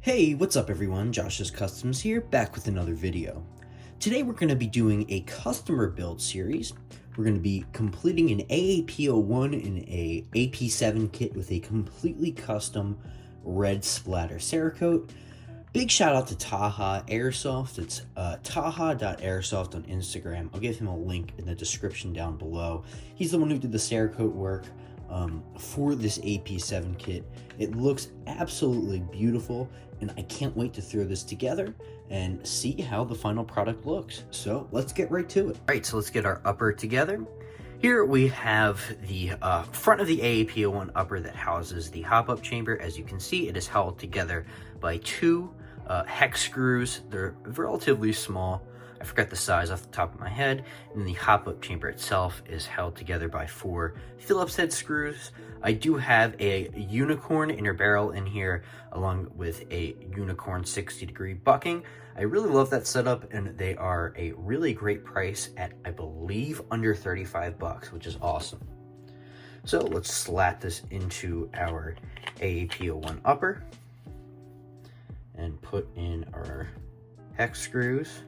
Hey, what's up everyone? Josh's Customs here, back with another video. Today we're going to be doing a customer build series. We're going to be completing an AAP01 and a AP7 kit with a completely custom red splatter Cerakote. Big shout out to Taha Airsoft. It's taha.airsoft on Instagram. I'll give him a link in the description down below. He's the one who did the Cerakote work for this AP7 kit. It looks absolutely beautiful, and I can't wait to throw this together and see how the final product looks. So let's get right to it. All right, so let's get our upper together. Here we have the front of the AAP01 upper that houses the hop-up chamber. As you can see, it is held together by two hex screws. They're relatively small. I forgot the size off the top of my head. And the hop-up chamber itself is held together by four Phillips head screws. I do have a unicorn inner barrel in here, along with a unicorn 60-degree bucking. I really love that setup, and they are a really great price at, I believe, under 35 bucks, which is awesome. So let's slat this into our AAP01 upper and put in our hex screws.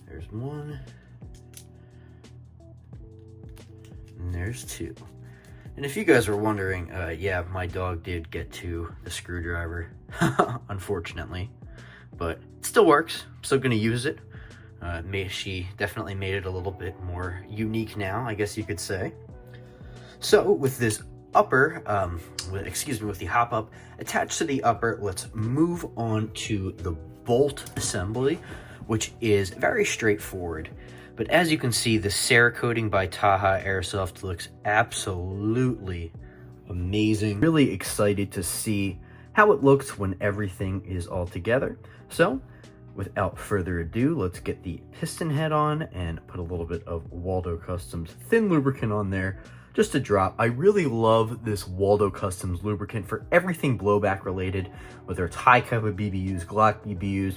There's one, and there's two. And if you guys were wondering, yeah, my dog did get to the screwdriver, unfortunately, but it still works. I'm still gonna use it. She definitely made it a little bit more unique now, I guess you could say. So with this upper, with the hop up attached to the upper, let's move on to the bolt assembly, which is very straightforward. But as you can see, the Cerakoting by Taha Airsoft looks absolutely amazing. Really excited to see how it looks when everything is all together. So without further ado, let's get the piston head on and put a little bit of Waldo Customs thin lubricant on there just to drop. I really love this Waldo Customs lubricant for everything blowback related, whether it's high caliber BBUs, Glock BBUs,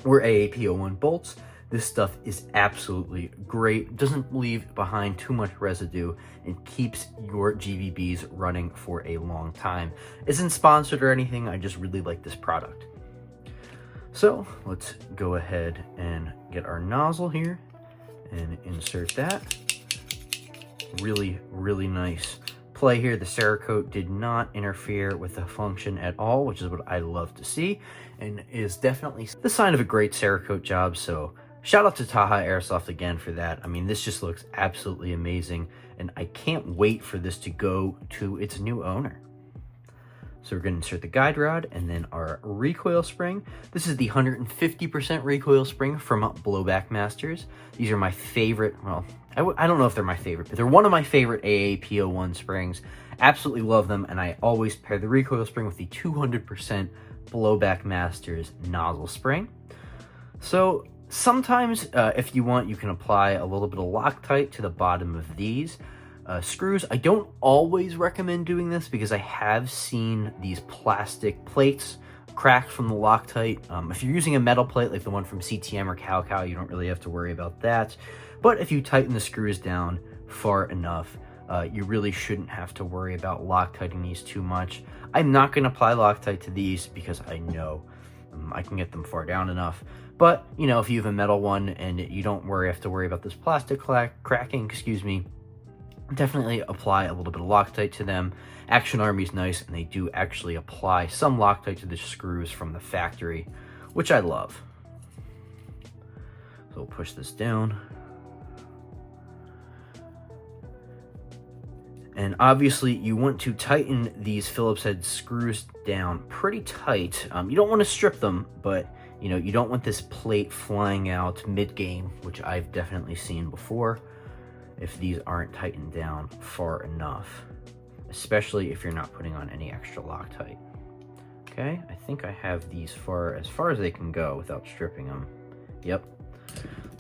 or AAP01 bolts. This stuff is absolutely great. Doesn't leave behind too much residue and keeps your GBBs running for a long time. Isn't sponsored or anything, I just really like this product. So let's go ahead and get our nozzle here and insert that. Really, really nice play here. The Cerakote did not interfere with the function at all, which is what I love to see, and is definitely the sign of a great Cerakote job. So shout out to Taha Airsoft again for that. I mean, this just looks absolutely amazing, and I can't wait for this to go to its new owner. So we're going to insert the guide rod and then our recoil spring. This is the 150% recoil spring from Blowback Masters. These are my favorite, well, I don't know if they're my favorite, but they're one of my favorite AAP01 springs. Absolutely love them, and I always pair the recoil spring with the 200% Blowback Masters nozzle spring. So sometimes, if you want, you can apply a little bit of Loctite to the bottom of these screws. I don't always recommend doing this because I have seen these plastic plates crack from the Loctite. If you're using a metal plate like the one from CTM or Cow, you don't really have to worry about that. But if you tighten the screws down far enough, you really shouldn't have to worry about Loctiting these too much. I'm not going to apply Loctite to these because I know I can get them far down enough. But, you know, if you have a metal one and you don't have to worry about this plastic cracking, definitely apply a little bit of Loctite to them. Action Army's nice, and they do actually apply some Loctite to the screws from the factory, which I love. So we'll push this down. And obviously you want to tighten these Phillips head screws down pretty tight. You don't want to strip them, but you know, you don't want this plate flying out mid-game, which I've definitely seen before if these aren't tightened down far enough, especially if you're not putting on any extra Loctite. Okay, I think I have these as far as they can go without stripping them. Yep.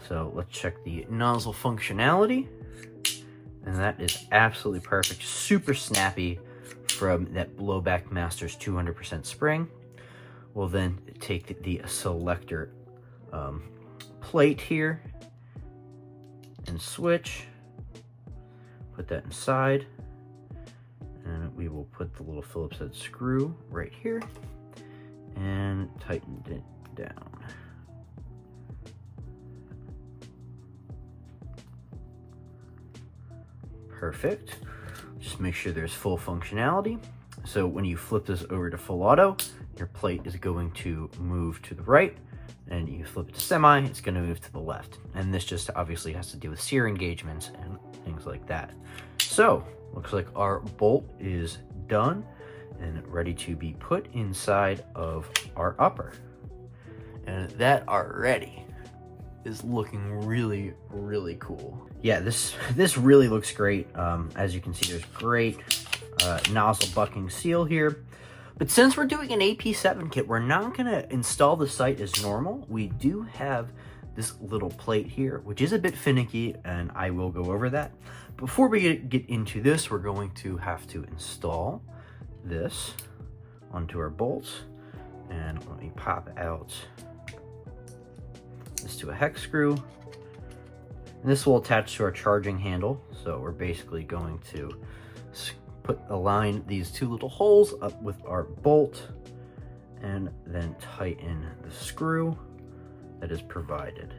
So let's check the nozzle functionality. And that is absolutely perfect. Super snappy from that Blowback Masters 200% spring. We'll then take the selector plate here and switch. put that inside, and we will put the little Phillips head screw right here and tighten it down. Perfect. Just make sure there's full functionality. So when you flip this over to full auto, your plate is going to move to the right, and you flip it to semi, it's going to move to the left. And this just obviously has to do with sear engagements and things like that. So looks like our bolt is done and ready to be put inside of our upper. And that already is looking really, really cool. Yeah, this really looks great. As you can see, there's great nozzle bucking seal here. But since we're doing an AP7 kit, we're not gonna install the sight as normal. We do have this little plate here, which is a bit finicky, and I will go over that. Before we get into this, we're going to have to install this onto our bolts. And let me pop out this to a hex screw. And this will attach to our charging handle. So we're basically going to align these two little holes up with our bolt and then tighten the screw that is provided.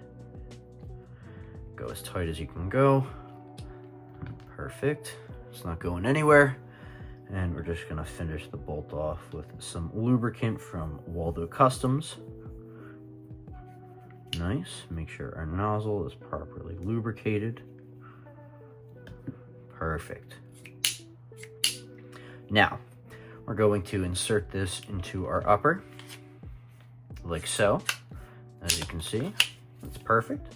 Go as tight as you can go. Perfect. It's not going anywhere. And we're just gonna finish the bolt off with some lubricant from Waldo Customs. Nice. Make sure our nozzle is properly lubricated. Perfect. Now, we're going to insert this into our upper, like so. As you can see, that's perfect.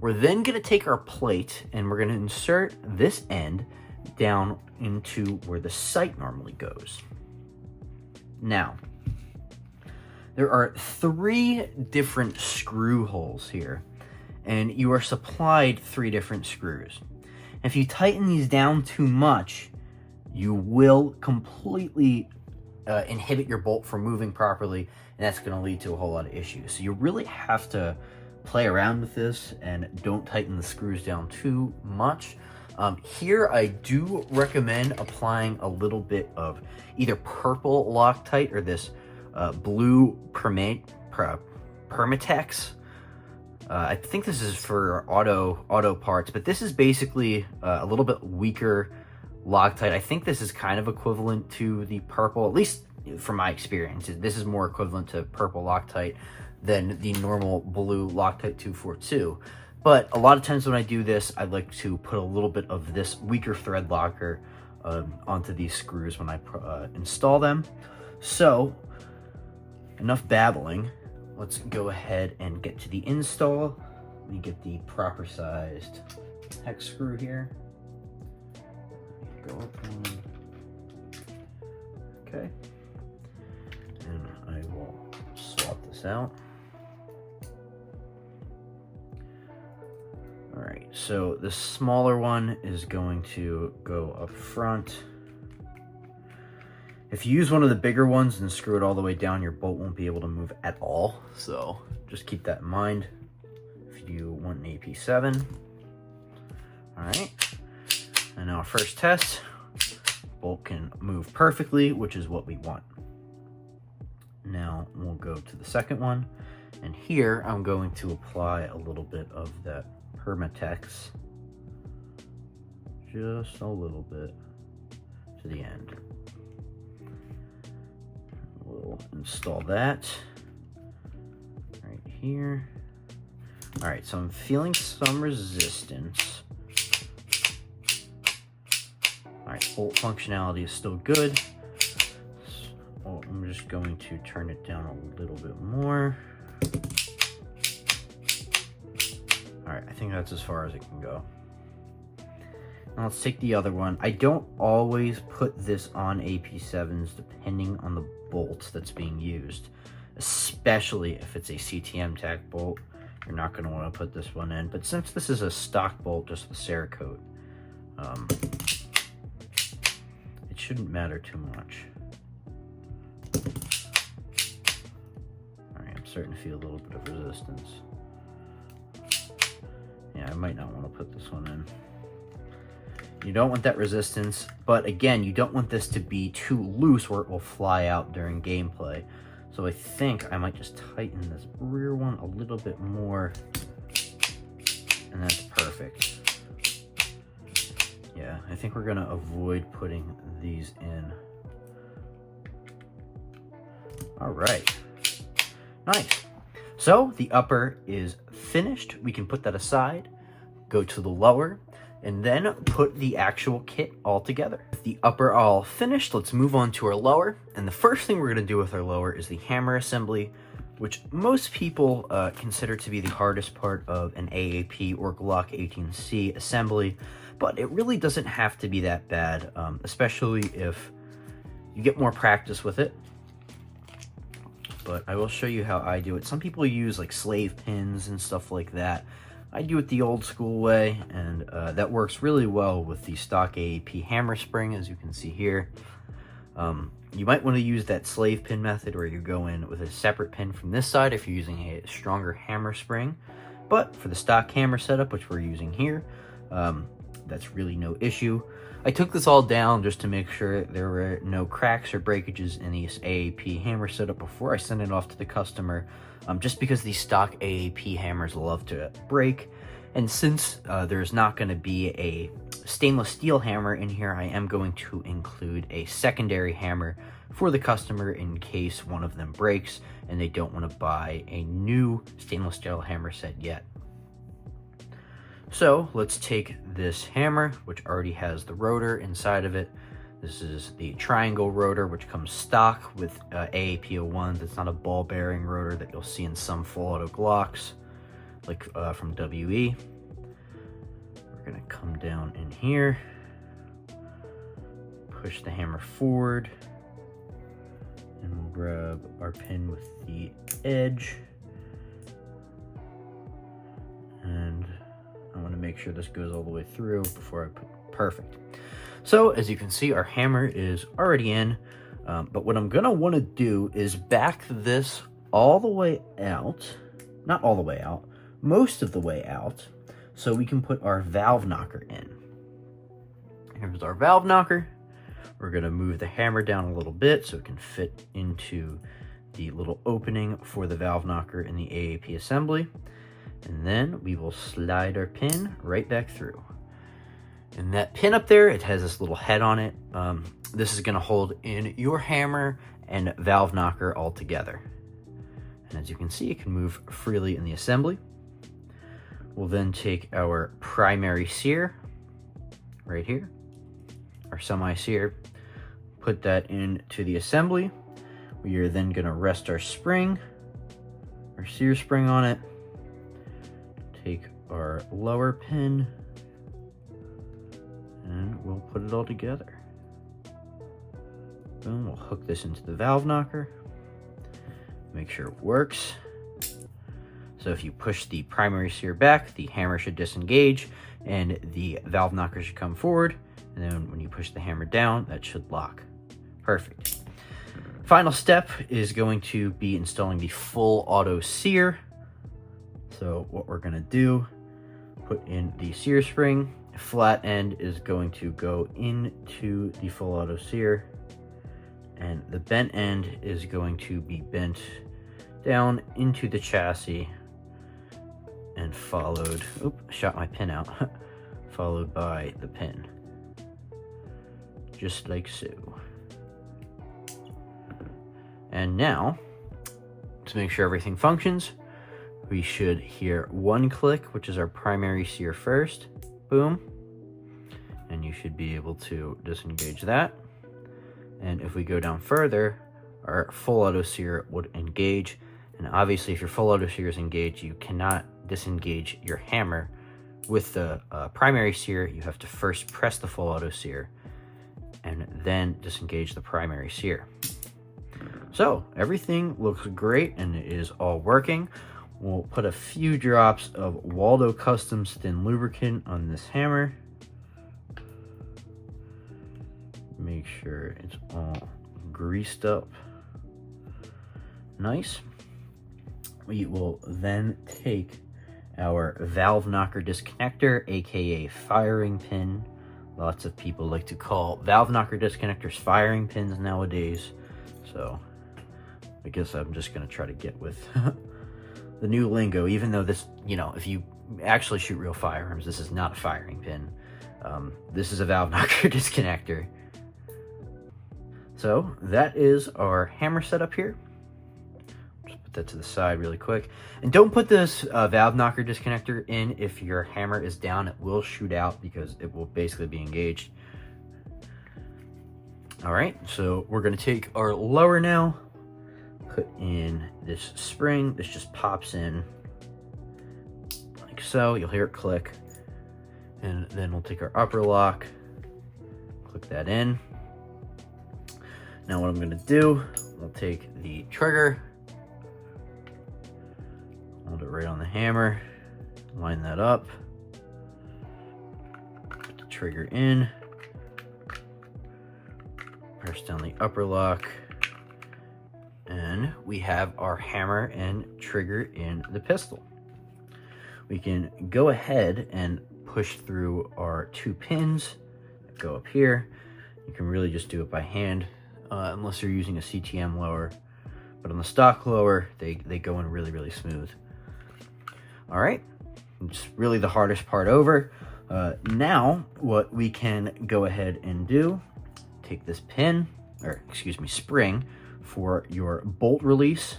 We're then gonna take our plate and we're gonna insert this end down into where the sight normally goes. Now, there are 3 different screw holes here, and you are supplied 3 different screws. If you tighten these down too much, you will completely inhibit your bolt from moving properly, and that's going to lead to a whole lot of issues. So you really have to play around with this and don't tighten the screws down too much. Here I do recommend applying a little bit of either purple Loctite or this blue Permatex. I think this is for auto parts, but this is basically a little bit weaker Loctite. I think this is kind of equivalent to the purple, at least from my experience. This is more equivalent to purple Loctite than the normal blue Loctite 242. But a lot of times when I do this, I like to put a little bit of this weaker thread locker onto these screws when I install them. So, enough babbling. Let's go ahead and get to the install. Let me get the proper sized hex screw here. Go up one. Okay. And I will swap this out. All right, so the smaller one is going to go up front. If you use one of the bigger ones and screw it all the way down, your bolt won't be able to move at all. So just keep that in mind if you want an AP7. All right, and now our first test, bolt can move perfectly, which is what we want. Now we'll go to the second one, and here I'm going to apply a little bit of that Permatex, just a little bit to the end. We'll install that right here. All right, so I'm feeling some resistance. All right, bolt functionality is still good. So I'm just going to turn it down a little bit more. All right, I think that's as far as it can go. Now let's take the other one. I don't always put this on AP7s depending on the bolt that's being used, especially if it's a CTM tack bolt. You're not going to want to put this one in, but since this is a stock bolt, just with Cerakote, it shouldn't matter too much. All right, I'm starting to feel a little bit of resistance. Yeah, I might not want to put this one in. You don't want that resistance, but again, you don't want this to be too loose where it will fly out during gameplay. So I think I might just tighten this rear one a little bit more, and that's perfect. Yeah, I think we're gonna avoid putting these in. All right, nice. So the upper is finished. We can put that aside, go to the lower, and then put the actual kit all together. With the upper all finished, let's move on to our lower. And the first thing we're gonna do with our lower is the hammer assembly, which most people consider to be the hardest part of an AAP or Glock 18C assembly, but it really doesn't have to be that bad, especially if you get more practice with it. But I will show you how I do it. Some people use like slave pins and stuff like that. I do it the old school way, and that works really well with the stock AAP hammer spring, as you can see here. You might want to use that slave pin method where you go in with a separate pin from this side if you're using a stronger hammer spring. But for the stock hammer setup, which we're using here, that's really no issue. I took this all down just to make sure there were no cracks or breakages in this AAP hammer setup before I send it off to the customer, just because these stock AAP hammers love to break. And since there's not going to be a stainless steel hammer in here, I am going to include a secondary hammer for the customer in case one of them breaks and they don't want to buy a new stainless steel hammer set yet. So let's take this hammer, which already has the rotor inside of it. This is the triangle rotor, which comes stock with AAP01. That's not a ball bearing rotor that you'll see in some full auto Glocks, like from WE. We're gonna come down in here, push the hammer forward, and we'll grab our pin with the edge. And I want to make sure this goes all the way through before I put, perfect. So as you can see, our hammer is already in, but what I'm gonna want to do is back this all the way out, not all the way out, most of the way out, so we can put our valve knocker in. Here's our valve knocker. We're gonna move the hammer down a little bit so it can fit into the little opening for the valve knocker in the AAP assembly. And then we will slide our pin right back through. And that pin up there, it has this little head on it. This is gonna hold in your hammer and valve knocker all together. And as you can see, it can move freely in the assembly. We'll then take our primary sear right here, our semi-sear, put that into the assembly. We are then gonna rest our spring, our sear spring on it, take our lower pin, and we'll put it all together. Boom, we'll hook this into the valve knocker, make sure it works. So if you push the primary sear back, the hammer should disengage and the valve knocker should come forward. And then when you push the hammer down, that should lock. Perfect. Final step is going to be installing the full auto sear. So what we're gonna do, put in the sear spring, flat end is going to go into the full auto sear, and the bent end is going to be bent down into the chassis and followed, shot my pin out, followed by the pin, just like so. And now, to make sure everything functions, we should hear one click, which is our primary sear first, boom, and you should be able to disengage that. And if we go down further, our full auto sear would engage. And obviously if your full auto sear is engaged, you cannot disengage your hammer. With the primary sear, you have to first press the full auto sear and then disengage the primary sear. So everything looks great and it is all working. We'll put a few drops of Waldo Customs thin lubricant on this hammer. Make sure it's all greased up nice. We will then take our valve knocker disconnector, aka firing pin, Lots of people like to call valve knocker disconnectors firing pins nowadays. So I guess I'm just gonna try to get with the new lingo, even though this, you know, if you actually shoot real firearms, this is not a firing pin. This is a valve knocker disconnector. So that is our hammer setup here. Just put that to the side really quick. And don't put this valve knocker disconnector in if your hammer is down. It will shoot out because it will basically be engaged. All right, so we're gonna take our lower now, put in this spring. This just pops in like so. You'll hear it click. And then we'll take our upper lock, click that in. Now what I'm gonna do, we'll take the trigger, hold it right on the hammer, line that up, put the trigger in, press down the upper lock, and we have our hammer and trigger in the pistol. We can go ahead and push through our 2 pins that go up here. You can really just do it by hand unless you're using a CTM lower, but on the stock lower they go in really smooth. All right, it's really the hardest part over. Now what we can go ahead and do, take this pin, or excuse me, spring for your bolt release.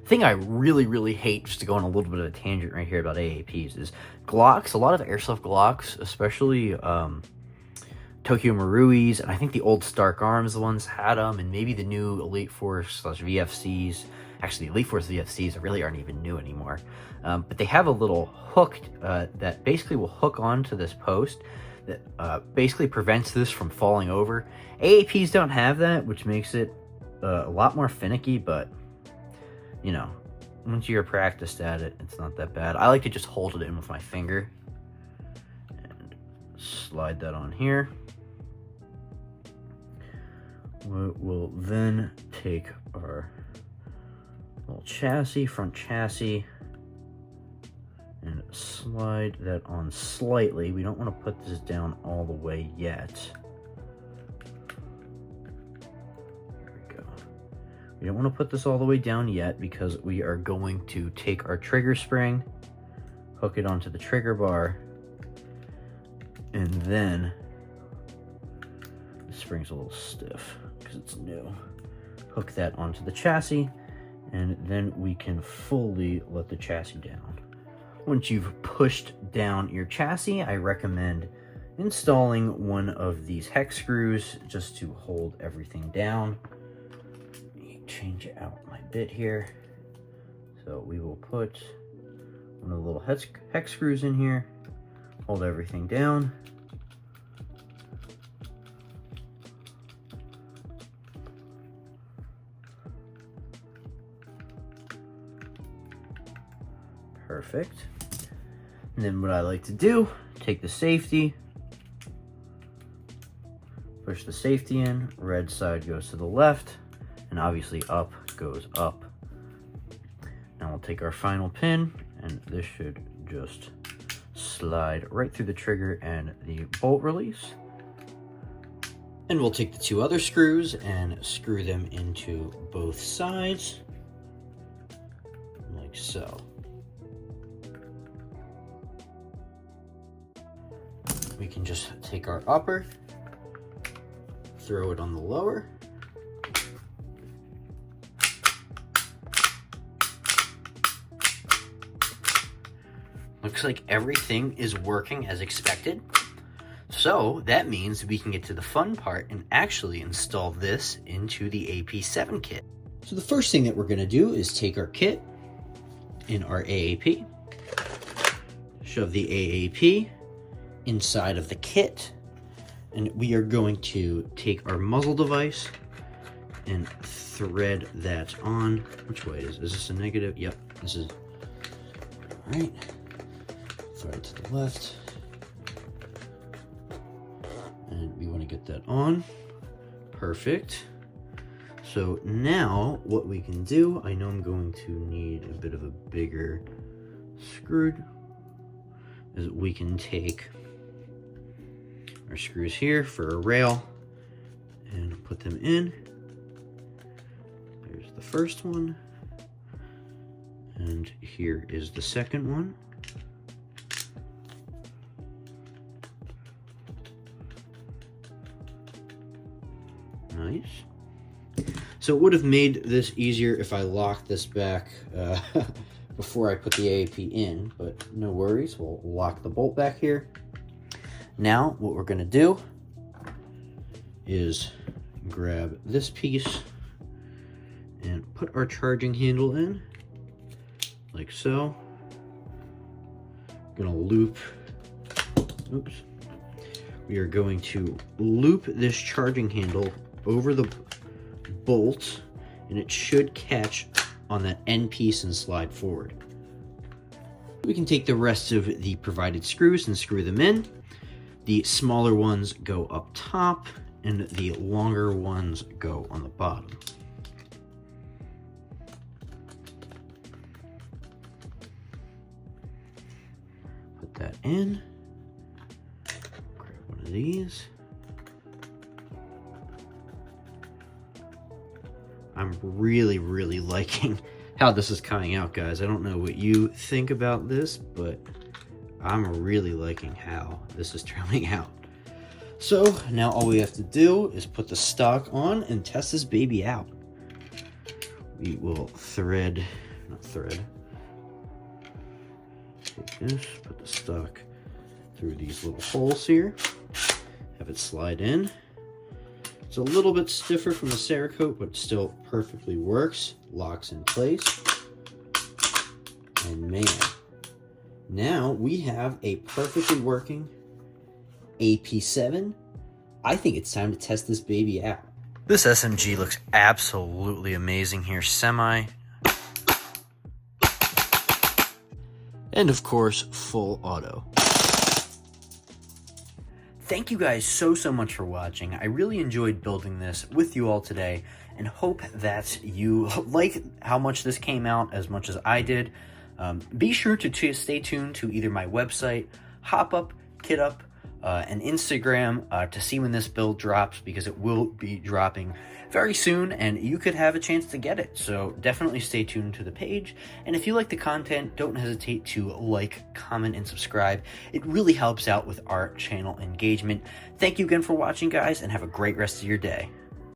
Thing I really hate, just to go on a little bit of a tangent right here about AAPs, is Glocks. A lot of airsoft Glocks, especially Tokyo Maruis, and I think the old Stark Arms ones had them, and maybe the new Elite Force / VFCs. Actually, the Elite Force VFCs really aren't even new anymore. But they have a little hook that basically will hook onto this post that basically prevents this from falling over. AAPs don't have that, which makes it a lot more finicky, but you know, once you're practiced at it, it's not that bad. I like to just hold it in with my finger and slide that on here. We'll then take our little chassis, front chassis, and slide that on slightly. We don't want to put this down all the way yet. We don't want to put this all the way down yet because we are going to take our trigger spring, hook it onto the trigger bar, and then the spring's a little stiff because it's new. Hook that onto the chassis, and then we can fully let the chassis down. Once you've pushed down your chassis, I recommend installing one of these hex screws just to hold everything down. Change out my bit here. So we will put one of the little hex screws in here, hold everything down. Perfect. And then what I like to do, take the safety, push the safety in, red side goes to the left, and obviously up goes up. Now we'll take our final pin, and this should just slide right through the trigger and the bolt release. And we'll take the 2 other screws and screw them into both sides, like so. We can just take our upper, throw it on the lower, looks like everything is working as expected. So that means we can get to the fun part and actually install this into the AP7 kit. So the first thing that we're going to do is take our kit in our AAP, shove the AAP inside of the kit, and we are going to take our muzzle device and thread that on. Which way is this a negative? Yep, this is, all right. Thread it to the left, and we want to get that on. Perfect. So now what we can do, I know I'm going to need a bit of a bigger screw, is we can take our screws here for a rail and put them in. There's the first one. And here is the second one. Nice. So it would have made this easier if I locked this back before I put the AAP in, but no worries. We'll lock the bolt back here. Now what we're going to do is grab this piece and put our charging handle in, like so. Gonna loop, oops. We are going to loop this charging handle over the bolt, and it should catch on that end piece and slide forward. We can take the rest of the provided screws and screw them in. The smaller ones go up top, and the longer ones go on the bottom. Put that in. Grab one of these. I'm really liking how this is coming out, guys. I don't know what you think about this, but I'm really liking how this is turning out. So now all we have to do is put the stock on and test this baby out. We will take this, put the stock through these little holes here, have it slide in. It's a little bit stiffer from the Cerakote, but still perfectly works. Locks in place. And man, now we have a perfectly working AP7. I think it's time to test this baby out. This SMG looks absolutely amazing here. Semi. And of course, full auto. Thank you guys so much for watching. I really enjoyed building this with you all today and hope that you like how much this came out as much as I did. Be sure to stay tuned to either my website, HopUp, KitUp, and Instagram to see when this build drops, because it will be dropping very soon and you could have a chance to get it. So definitely stay tuned to the page. And if you like the content, don't hesitate to like, comment, and subscribe. It really helps out with our channel engagement. Thank you again for watching, guys, and have a great rest of your day.